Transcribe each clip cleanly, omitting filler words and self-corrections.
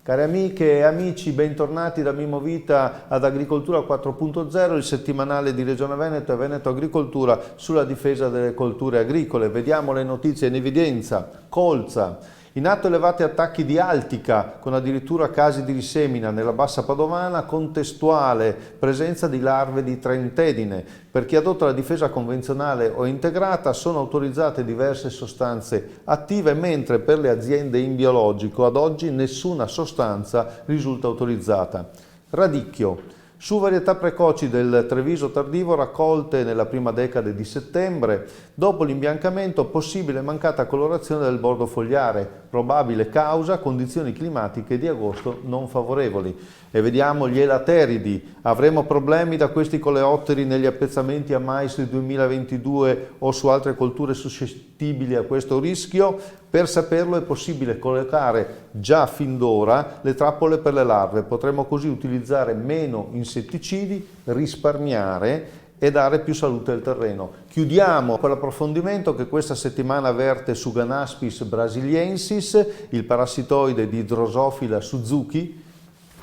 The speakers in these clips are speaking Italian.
Cari amiche e amici, bentornati da Mimmo Vita ad Agricoltura 4.0, il settimanale di Regione Veneto e Veneto Agricoltura sulla difesa delle colture agricole. Vediamo le notizie in evidenza. Colza. In atto elevati attacchi di Altica, con addirittura casi di risemina nella bassa padovana, contestuale presenza di larve di trentedine. Per chi adotta la difesa convenzionale o integrata sono autorizzate diverse sostanze attive, mentre per le aziende in biologico ad oggi nessuna sostanza risulta autorizzata. Radicchio. Su varietà precoci del Treviso tardivo raccolte nella prima decade di settembre, dopo l'imbiancamento possibile mancata colorazione del bordo fogliare, probabile causa condizioni climatiche di agosto non favorevoli. E vediamo gli elateridi. Avremo problemi da questi coleotteri negli appezzamenti a mais 2022 o su altre colture suscettibili a questo rischio? Per saperlo è possibile collocare già fin d'ora le trappole per le larve. Potremo così utilizzare meno insetticidi, risparmiare e dare più salute al terreno. Chiudiamo con l'approfondimento che questa settimana verte su Ganaspis brasiliensis, il parassitoide di Drosophila Suzuki,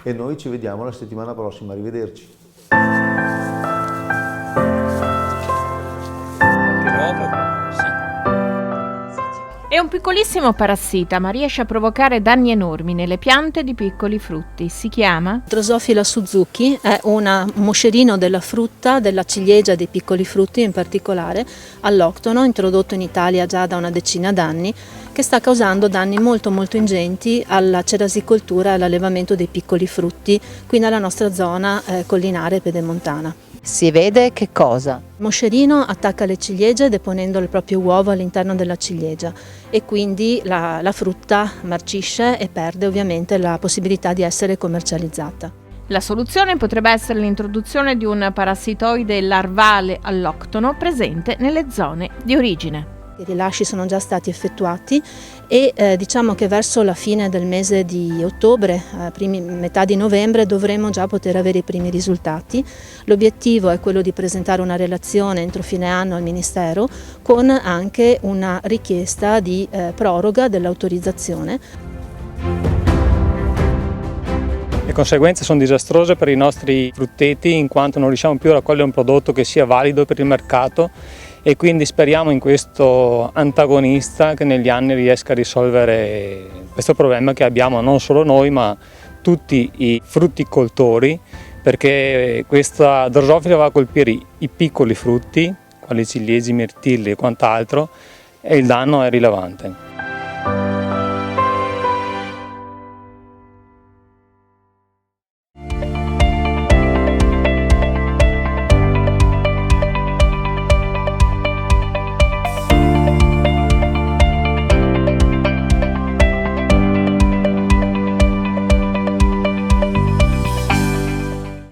e noi ci vediamo la settimana prossima. Arrivederci. È un piccolissimo parassita, ma riesce a provocare danni enormi nelle piante di piccoli frutti. Si chiama? Drosophila Suzuki è un moscerino della frutta, della ciliegia dei piccoli frutti in particolare, alloctono, introdotto in Italia già da una decina d'anni, che sta causando danni molto ingenti alla cerasicoltura e all'allevamento dei piccoli frutti qui nella nostra zona collinare pedemontana. Si vede che cosa? Il moscerino attacca le ciliegie deponendo il proprio uovo all'interno della ciliegia e quindi la frutta marcisce e perde ovviamente la possibilità di essere commercializzata. La soluzione potrebbe essere l'introduzione di un parassitoide larvale alloctono presente nelle zone di origine. I rilasci sono già stati effettuati e diciamo che verso la fine del mese di ottobre, metà di novembre, dovremo già poter avere i primi risultati. L'obiettivo è quello di presentare una relazione entro fine anno al Ministero con anche una richiesta di proroga dell'autorizzazione. Le conseguenze sono disastrose per i nostri frutteti in quanto non riusciamo più a raccogliere un prodotto che sia valido per il mercato e quindi speriamo in questo antagonista che negli anni riesca a risolvere questo problema che abbiamo non solo noi ma tutti i frutticoltori, perché questa drosofila va a colpire i piccoli frutti, quali ciliegie, mirtilli e quant'altro, e il danno è rilevante.